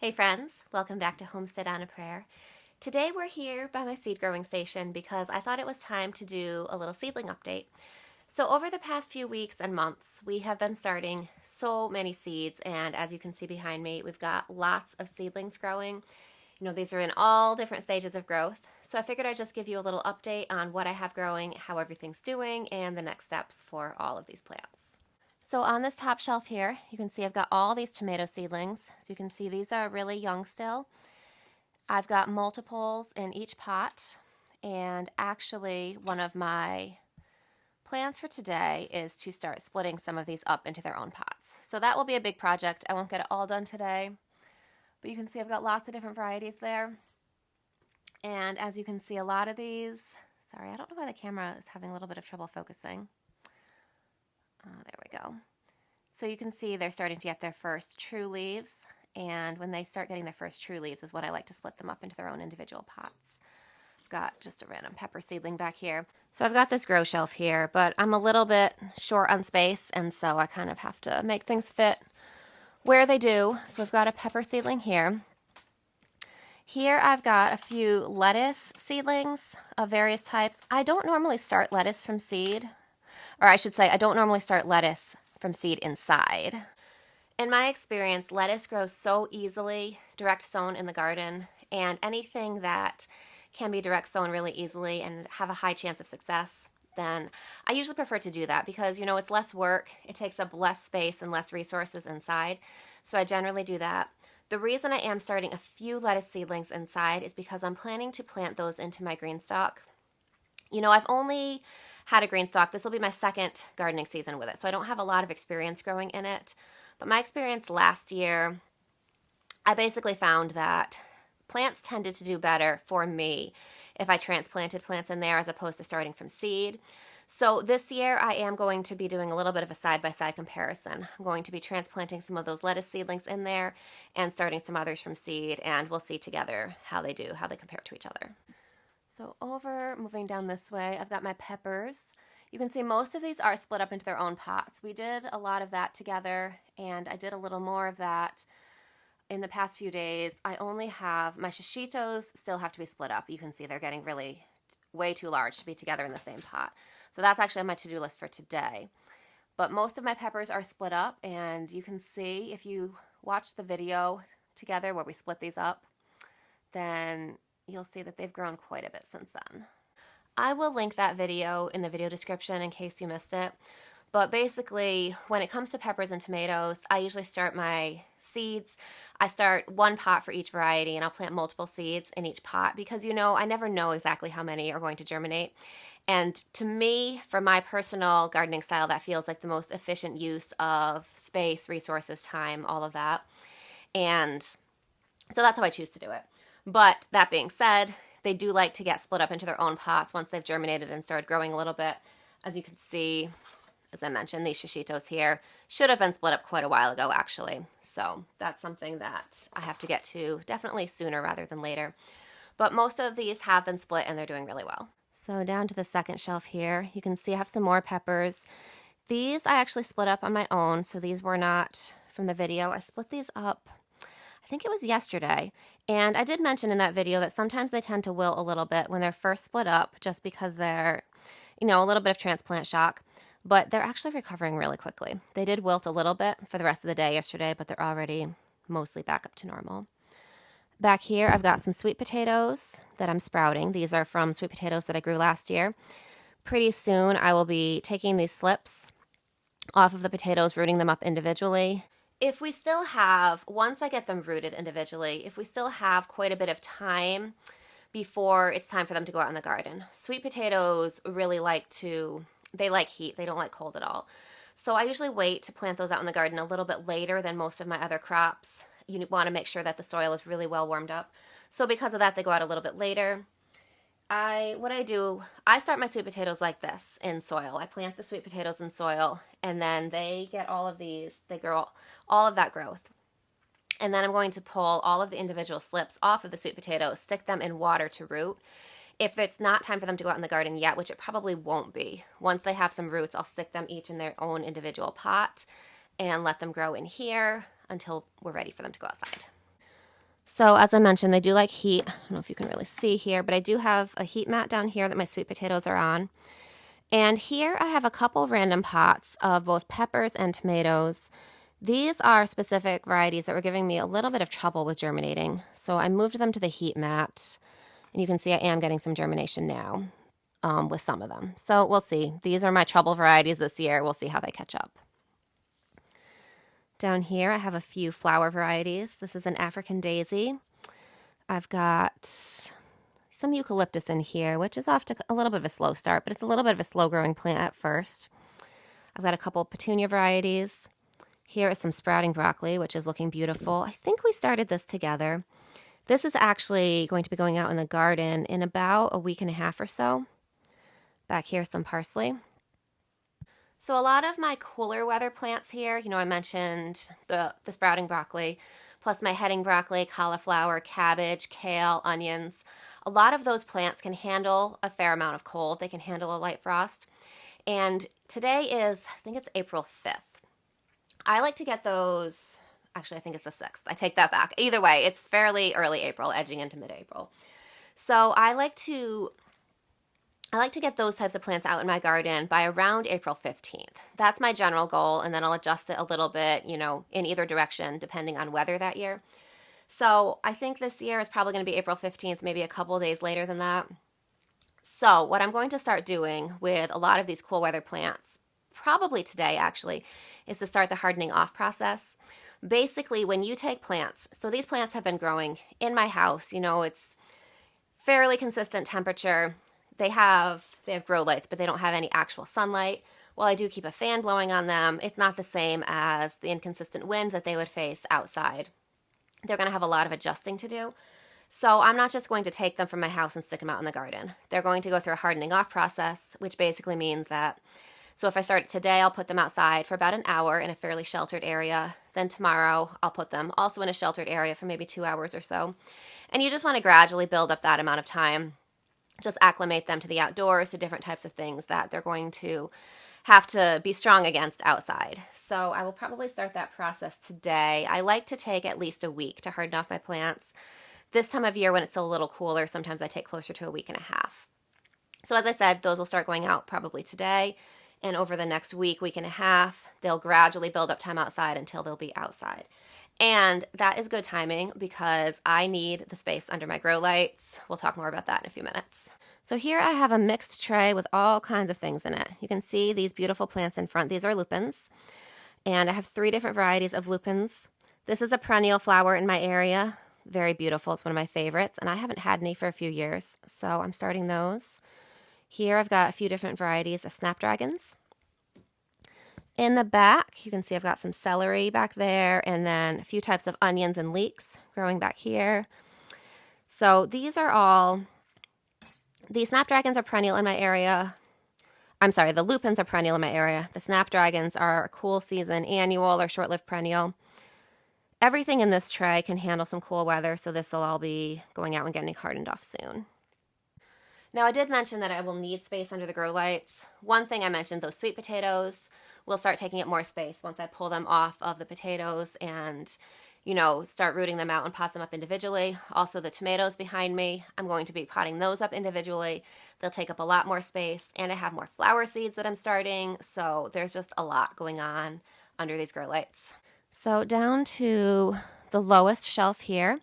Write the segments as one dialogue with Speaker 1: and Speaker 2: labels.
Speaker 1: Hey friends, welcome back to Homestead on a Prayer. Today we're here by my seed growing station because I thought it was time to do a little seedling update. So over the past few weeks and months, we have been starting so many seeds, and as you can see behind me, we've got lots of seedlings growing. These are in all different stages of growth. So I figured I'd just give you a little update on what I have growing, how everything's doing, and the next steps for all of these plants. So on this top shelf here, you can see I've got all these tomato seedlings. As you can see, these are really young still. I've got multiples in each pot, and actually one of my plans for today is to start splitting some of these up into their own pots. So that will be a big project. I won't get it all done today, but you can see I've got lots of different varieties there. And as you can see, a lot of these, sorry, I don't know why the camera is having a little bit of trouble focusing. There we go. So you can see they're starting to get their first true leaves, and when they start getting their first true leaves is when I like to split them up into their own individual pots. I've got just a random pepper seedling back here. So I've got this grow shelf here, but I'm a little bit short on space, and so I kind of have to make things fit where they do. So I've got a pepper seedling here. Here I've got a few lettuce seedlings of various types. I don't normally start lettuce from seed, or I should say I don't normally start lettuce from seed inside. In my experience, lettuce grows so easily direct sown in the garden, and anything that can be direct sown really easily and have a high chance of success, then I usually prefer to do that because, it's less work, it takes up less space and less resources inside, so I generally do that. The reason I am starting a few lettuce seedlings inside is because I'm planning to plant those into my green stock. I've only had a green stock. This will be my second gardening season with it, so I don't have a lot of experience growing in it. But my experience last year, I basically found that plants tended to do better for me if I transplanted plants in there as opposed to starting from seed. So this year I am going to be doing a little bit of a side-by-side comparison. I'm going to be transplanting some of those lettuce seedlings in there and starting some others from seed, and we'll see together how they do, how they compare to each other. So moving down this way, I've got my peppers. You can see most of these are split up into their own pots. We did a lot of that together, and I did a little more of that in the past few days. I only have, my shishitos still have to be split up. You can see they're getting really way too large to be together in the same pot. So that's actually on my to-do list for today. But most of my peppers are split up, and you can see if you watch the video together where we split these up, then you'll see that they've grown quite a bit since then. I will link that video in the video description in case you missed it. But basically, when it comes to peppers and tomatoes, I usually start my seeds. I start one pot for each variety, and I'll plant multiple seeds in each pot because, I never know exactly how many are going to germinate. And to me, for my personal gardening style, that feels like the most efficient use of space, resources, time, all of that. And so that's how I choose to do it. But that being said, they do like to get split up into their own pots once they've germinated and started growing a little bit. As you can see, as I mentioned, these shishitos here should have been split up quite a while ago, actually. So that's something that I have to get to definitely sooner rather than later. But most of these have been split, and they're doing really well. So down to the second shelf here, you can see I have some more peppers. These I actually split up on my own, so these were not from the video. I split these up, I think it was yesterday. And I did mention in that video that sometimes they tend to wilt a little bit when they're first split up just because they're, a little bit of transplant shock. But they're actually recovering really quickly. They did wilt a little bit for the rest of the day yesterday, but they're already mostly back up to normal. Back here, I've got some sweet potatoes that I'm sprouting. These are from sweet potatoes that I grew last year. Pretty soon, I will be taking these slips off of the potatoes, rooting them up individually. If we still have, once I get them rooted individually, if we still have quite a bit of time before it's time for them to go out in the garden, sweet potatoes really they like heat. They don't like cold at all. So I usually wait to plant those out in the garden a little bit later than most of my other crops. You want to make sure that the soil is really well warmed up. So because of that, they go out a little bit later. What I do, I start my sweet potatoes like this in soil. I plant the sweet potatoes in soil, and then they get all of these, they grow all of that growth. And then I'm going to pull all of the individual slips off of the sweet potatoes, stick them in water to root. If it's not time for them to go out in the garden yet, which it probably won't be, once they have some roots, I'll stick them each in their own individual pot and let them grow in here until we're ready for them to go outside. So as I mentioned, they do like heat. I don't know if you can really see here, but I do have a heat mat down here that my sweet potatoes are on. And here I have a couple random pots of both peppers and tomatoes. These are specific varieties that were giving me a little bit of trouble with germinating. So I moved them to the heat mat, and you can see I am getting some germination now with some of them. So we'll see. These are my trouble varieties this year. We'll see how they catch up. Down here I have a few flower varieties. This is an African daisy. I've got some eucalyptus in here, which is off to a little bit of a slow start, but it's a little bit of a slow growing plant at first. I've got a couple petunia varieties. Here is some sprouting broccoli, which is looking beautiful. I think we started this together. This is actually going to be going out in the garden in about a week and a half or so. Back here, some parsley. So a lot of my cooler weather plants here, I mentioned the sprouting broccoli, plus my heading broccoli, cauliflower, cabbage, kale, onions. A lot of those plants can handle a fair amount of cold. They can handle a light frost. And today is, I think it's April 5th. I like to get those, actually I think it's the 6th. I take that back. Either way, it's fairly early April, edging into mid-April. So I like to get those types of plants out in my garden by around April 15th. That's my general goal, and then I'll adjust it a little bit, in either direction, depending on weather that year. So I think this year is probably going to be April 15th, maybe a couple days later than that. So what I'm going to start doing with a lot of these cool weather plants, probably today actually, is to start the hardening off process. Basically, when you take plants, so these plants have been growing in my house, it's fairly consistent temperature. They have grow lights, but they don't have any actual sunlight. While I do keep a fan blowing on them, it's not the same as the inconsistent wind that they would face outside. They're going to have a lot of adjusting to do. So I'm not just going to take them from my house and stick them out in the garden. They're going to go through a hardening off process, which basically means that, so if I start it today, I'll put them outside for about an hour in a fairly sheltered area. Then tomorrow, I'll put them also in a sheltered area for maybe 2 hours or so. And you just want to gradually build up that amount of time. Just acclimate them to the outdoors, to different types of things that they're going to have to be strong against outside. So I will probably start that process today. I like to take at least a week to harden off my plants. This time of year when it's a little cooler, sometimes I take closer to a week and a half. So as I said, those will start going out probably today. And over the next week, week and a half, they'll gradually build up time outside until they'll be outside. And that is good timing because I need the space under my grow lights. We'll talk more about that in a few minutes. So here I have a mixed tray with all kinds of things in it. You can see these beautiful plants in front. These are lupins. And I have 3 different varieties of lupins. This is a perennial flower in my area. Very beautiful. It's one of my favorites. And I haven't had any for a few years. So I'm starting those. Here I've got a few different varieties of snapdragons. In the back, you can see I've got some celery back there and then a few types of onions and leeks growing back here. So these snapdragons are perennial in my area. I'm sorry, the lupins are perennial in my area. The snapdragons are a cool season annual or short-lived perennial. Everything in this tray can handle some cool weather, so this will all be going out and getting hardened off soon. Now, I did mention that I will need space under the grow lights. One thing I mentioned, those sweet potatoes will start taking up more space once I pull them off of the potatoes and, start rooting them out and pot them up individually. Also, the tomatoes behind me, I'm going to be potting those up individually. They'll take up a lot more space, and I have more flower seeds that I'm starting, so there's just a lot going on under these grow lights. So down to the lowest shelf here,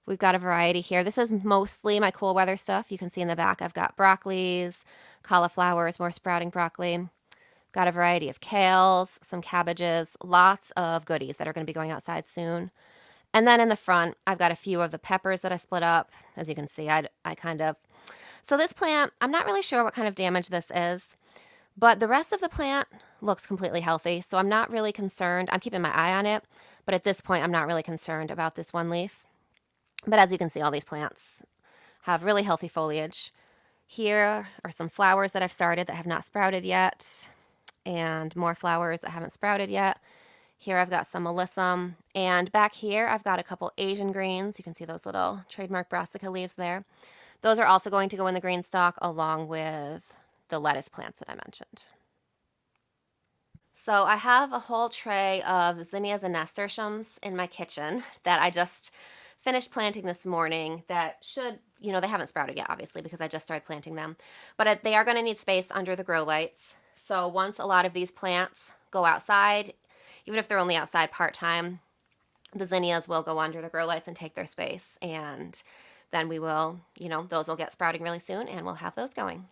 Speaker 1: we've got a variety here. This is mostly my cool weather stuff. You can see in the back I've got broccolis, cauliflowers, more sprouting broccoli. Got a variety of kales, some cabbages, lots of goodies that are going to be going outside soon. And then in the front, I've got a few of the peppers that I split up. As you can see, So this plant, I'm not really sure what kind of damage this is, but the rest of the plant looks completely healthy. So I'm not really concerned. I'm keeping my eye on it, but at this point, I'm not really concerned about this one leaf. But as you can see, all these plants have really healthy foliage. Here are some flowers that I've started that have not sprouted yet, and more flowers that haven't sprouted yet. Here I've got some alyssum, and back here I've got a couple Asian greens. You can see those little trademark brassica leaves there. Those are also going to go in the green stalk along with the lettuce plants that I mentioned. So I have a whole tray of zinnias and nasturtiums in my kitchen that I just finished planting this morning that should, they haven't sprouted yet, obviously, because I just started planting them. But they are going to need space under the grow lights. So once a lot of these plants go outside, even if they're only outside part-time, the zinnias will go under the grow lights and take their space. And then we will, those will get sprouting really soon and we'll have those going.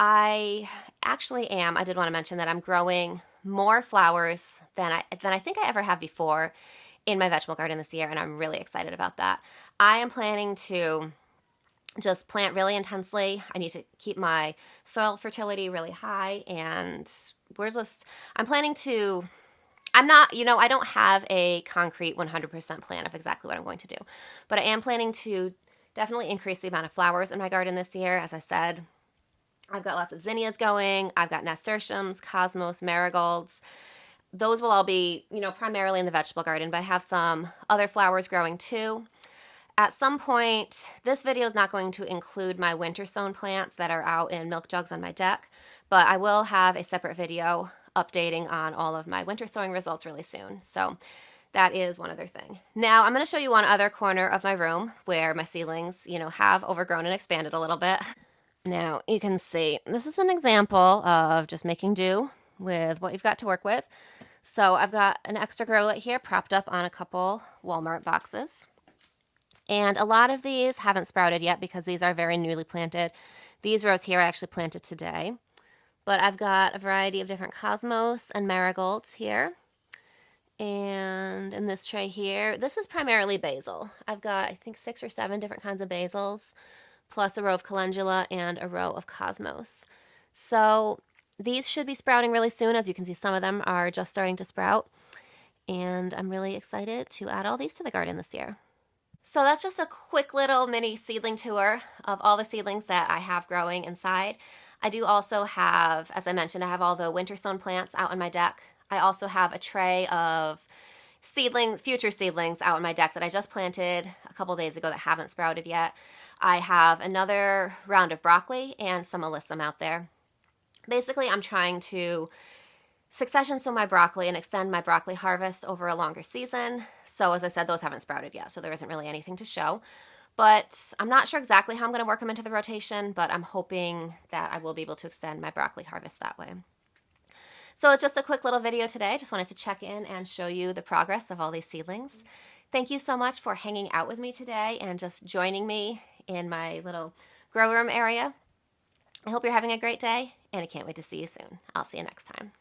Speaker 1: I did want to mention that I'm growing more flowers than I think I ever have before in my vegetable garden this year, and I'm really excited about that. I am planning to just plant really intensely. I need to keep my soil fertility really high, and I'm planning to, I don't have a concrete 100% plan of exactly what I'm going to do, but I am planning to definitely increase the amount of flowers in my garden this year. As I said, I've got lots of zinnias going. I've got nasturtiums, cosmos, marigolds. Those will all be, primarily in the vegetable garden, but I have some other flowers growing too. At some point, this video is not going to include my winter sown plants that are out in milk jugs on my deck, but I will have a separate video updating on all of my winter sowing results really soon. So that is one other thing. Now I'm going to show you one other corner of my room where my seedlings, have overgrown and expanded a little bit. Now you can see this is an example of just making do with what you've got to work with. So I've got an extra grow light here propped up on a couple Walmart boxes. And a lot of these haven't sprouted yet because these are very newly planted. These rows here I actually planted today. But I've got a variety of different cosmos and marigolds here. And in this tray here, this is primarily basil. I've got, I think, 6 or 7 different kinds of basils, plus a row of calendula and a row of cosmos. So these should be sprouting really soon. As you can see, some of them are just starting to sprout. And I'm really excited to add all these to the garden this year. So that's just a quick little mini seedling tour of all the seedlings that I have growing inside. I do also have, as I mentioned, I have all the winter sown plants out on my deck. I also have a tray of future seedlings out on my deck that I just planted a couple days ago that haven't sprouted yet. I have another round of broccoli and some alyssum out there. Basically, I'm trying to succession sow my broccoli and extend my broccoli harvest over a longer season. So as I said, those haven't sprouted yet, so there isn't really anything to show. But I'm not sure exactly how I'm going to work them into the rotation, but I'm hoping that I will be able to extend my broccoli harvest that way. So it's just a quick little video today. Just wanted to check in and show you the progress of all these seedlings. Thank you so much for hanging out with me today and just joining me in my little grow room area. I hope you're having a great day, and I can't wait to see you soon. I'll see you next time.